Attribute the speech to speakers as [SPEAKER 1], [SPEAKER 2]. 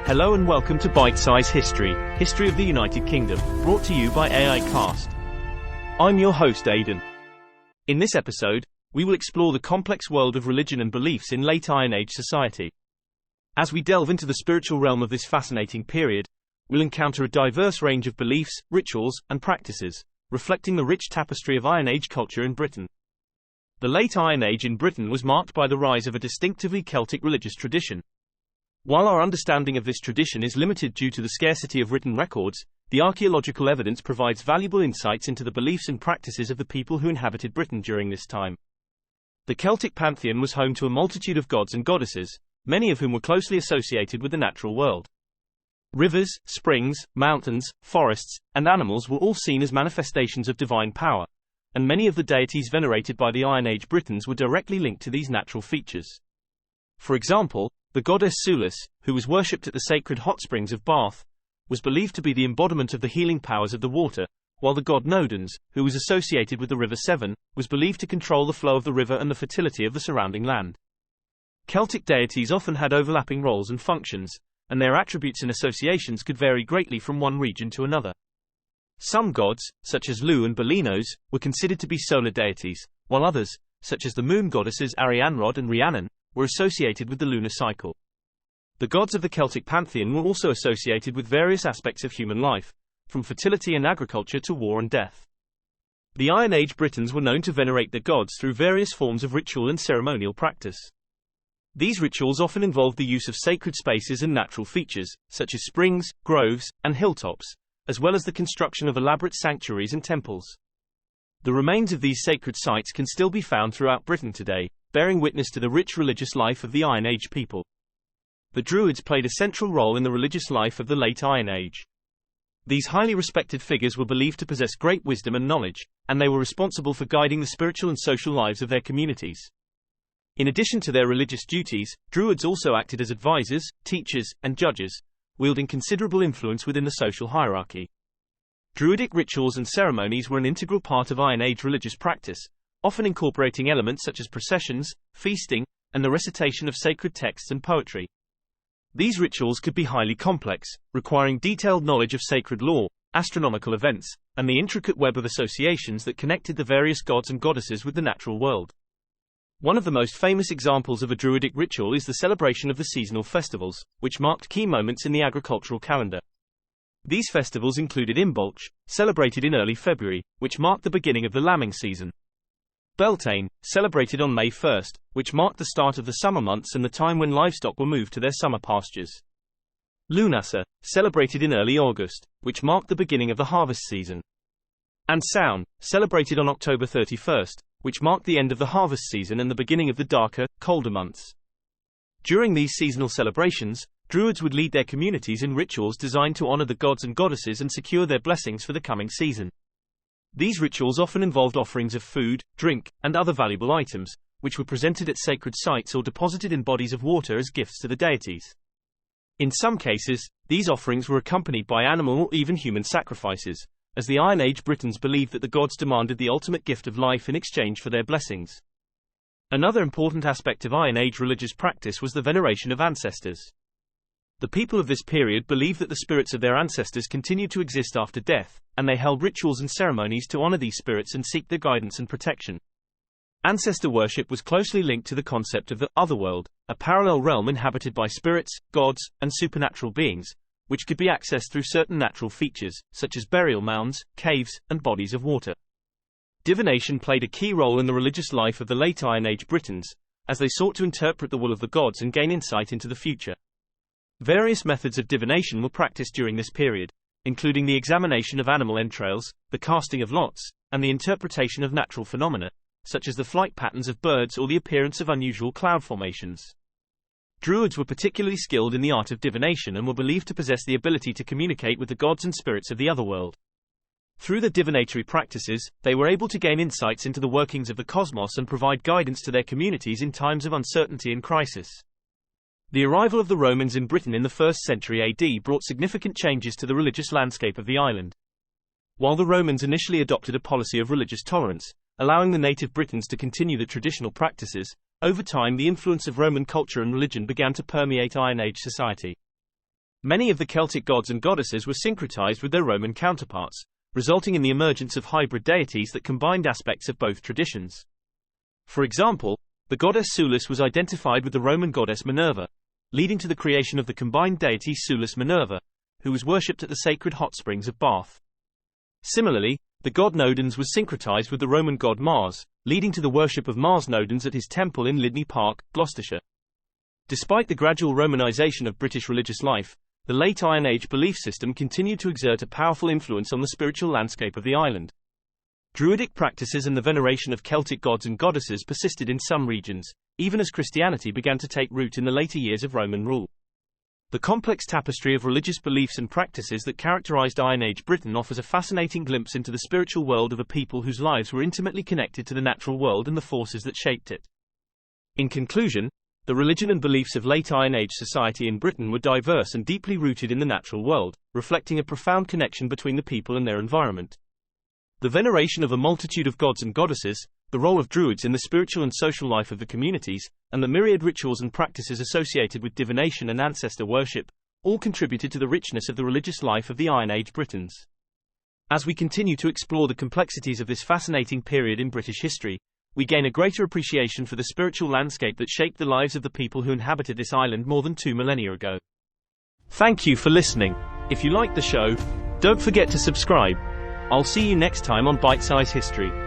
[SPEAKER 1] Hello and welcome to Bite Size History, History of the United Kingdom, brought to you by AI Cast. I'm your host Aidan. In this episode, we will explore the complex world of religion and beliefs in late Iron Age society. As we delve into the spiritual realm of this fascinating period, we'll encounter a diverse range of beliefs, rituals, and practices, reflecting the rich tapestry of Iron Age culture in Britain. The late Iron Age in Britain was marked by the rise of a distinctively Celtic religious tradition. While our understanding of this tradition is limited due to the scarcity of written records, the archaeological evidence provides valuable insights into the beliefs and practices of the people who inhabited Britain during this time. The Celtic pantheon was home to a multitude of gods and goddesses, many of whom were closely associated with the natural world. Rivers, springs, mountains, forests, and animals were all seen as manifestations of divine power, and many of the deities venerated by the Iron Age Britons were directly linked to these natural features. For example, the goddess Sulis, who was worshipped at the sacred hot springs of Bath, was believed to be the embodiment of the healing powers of the water, while the god Nodens, who was associated with the River Severn, was believed to control the flow of the river and the fertility of the surrounding land. Celtic deities often had overlapping roles and functions, and their attributes and associations could vary greatly from one region to another. Some gods, such as Lugh and Belinos, were considered to be solar deities, while others, such as the moon goddesses Arianrhod and Rhiannon, were associated with the lunar cycle. The gods of the Celtic pantheon were also associated with various aspects of human life, from fertility and agriculture to war and death. The Iron Age Britons were known to venerate their gods through various forms of ritual and ceremonial practice. These rituals often involved the use of sacred spaces and natural features, such as springs, groves, and hilltops, as well as the construction of elaborate sanctuaries and temples. The remains of these sacred sites can still be found throughout Britain today, bearing witness to the rich religious life of the Iron Age people. The Druids played a central role in the religious life of the late Iron Age. These highly respected figures were believed to possess great wisdom and knowledge, and they were responsible for guiding the spiritual and social lives of their communities. In addition to their religious duties, Druids also acted as advisors, teachers, and judges, wielding considerable influence within the social hierarchy. Druidic rituals and ceremonies were an integral part of Iron Age religious practice, often incorporating elements such as processions, feasting, and the recitation of sacred texts and poetry. These rituals could be highly complex, requiring detailed knowledge of sacred lore, astronomical events, and the intricate web of associations that connected the various gods and goddesses with the natural world. One of the most famous examples of a Druidic ritual is the celebration of the seasonal festivals, which marked key moments in the agricultural calendar. These festivals included Imbolc, celebrated in early February, which marked the beginning of the lambing season. Beltane, celebrated on May 1, which marked the start of the summer months and the time when livestock were moved to their summer pastures. Lunasa, celebrated in early August, which marked the beginning of the harvest season. And Samhain, celebrated on October 31, which marked the end of the harvest season and the beginning of the darker, colder months. During these seasonal celebrations, Druids would lead their communities in rituals designed to honor the gods and goddesses and secure their blessings for the coming season. These rituals often involved offerings of food, drink, and other valuable items, which were presented at sacred sites or deposited in bodies of water as gifts to the deities. In some cases, these offerings were accompanied by animal or even human sacrifices, as the Iron Age Britons believed that the gods demanded the ultimate gift of life in exchange for their blessings. Another important aspect of Iron Age religious practice was the veneration of ancestors. The people of this period believed that the spirits of their ancestors continued to exist after death, and they held rituals and ceremonies to honor these spirits and seek their guidance and protection. Ancestor worship was closely linked to the concept of the otherworld, a parallel realm inhabited by spirits, gods, and supernatural beings, which could be accessed through certain natural features, such as burial mounds, caves, and bodies of water. Divination played a key role in the religious life of the late Iron Age Britons, as they sought to interpret the will of the gods and gain insight into the future. Various methods of divination were practiced during this period, including the examination of animal entrails, the casting of lots, and the interpretation of natural phenomena, such as the flight patterns of birds or the appearance of unusual cloud formations. Druids were particularly skilled in the art of divination and were believed to possess the ability to communicate with the gods and spirits of the otherworld. Through their divinatory practices, they were able to gain insights into the workings of the cosmos and provide guidance to their communities in times of uncertainty and crisis. The arrival of the Romans in Britain in the 1st century AD brought significant changes to the religious landscape of the island. While the Romans initially adopted a policy of religious tolerance, allowing the native Britons to continue the traditional practices, over time the influence of Roman culture and religion began to permeate Iron Age society. Many of the Celtic gods and goddesses were syncretized with their Roman counterparts, resulting in the emergence of hybrid deities that combined aspects of both traditions. For example, the goddess Sulis was identified with the Roman goddess Minerva, leading to the creation of the combined deity Sulis Minerva, who was worshipped at the sacred hot springs of Bath. Similarly, the god Nodens was syncretized with the Roman god Mars, leading to the worship of Mars Nodens at his temple in Lydney Park, Gloucestershire. Despite the gradual Romanization of British religious life, the late Iron Age belief system continued to exert a powerful influence on the spiritual landscape of the island. Druidic practices and the veneration of Celtic gods and goddesses persisted in some regions, even as Christianity began to take root in the later years of Roman rule. The complex tapestry of religious beliefs and practices that characterized Iron Age Britain offers a fascinating glimpse into the spiritual world of a people whose lives were intimately connected to the natural world and the forces that shaped it. In conclusion, the religion and beliefs of late Iron Age society in Britain were diverse and deeply rooted in the natural world, reflecting a profound connection between the people and their environment. The veneration of a multitude of gods and goddesses, the role of Druids in the spiritual and social life of the communities, and the myriad rituals and practices associated with divination and ancestor worship, all contributed to the richness of the religious life of the Iron Age Britons. As we continue to explore the complexities of this fascinating period in British history, we gain a greater appreciation for the spiritual landscape that shaped the lives of the people who inhabited this island more than 2 millennia ago. Thank you for listening. If you liked the show, don't forget to subscribe. I'll see you next time on Bite Size History.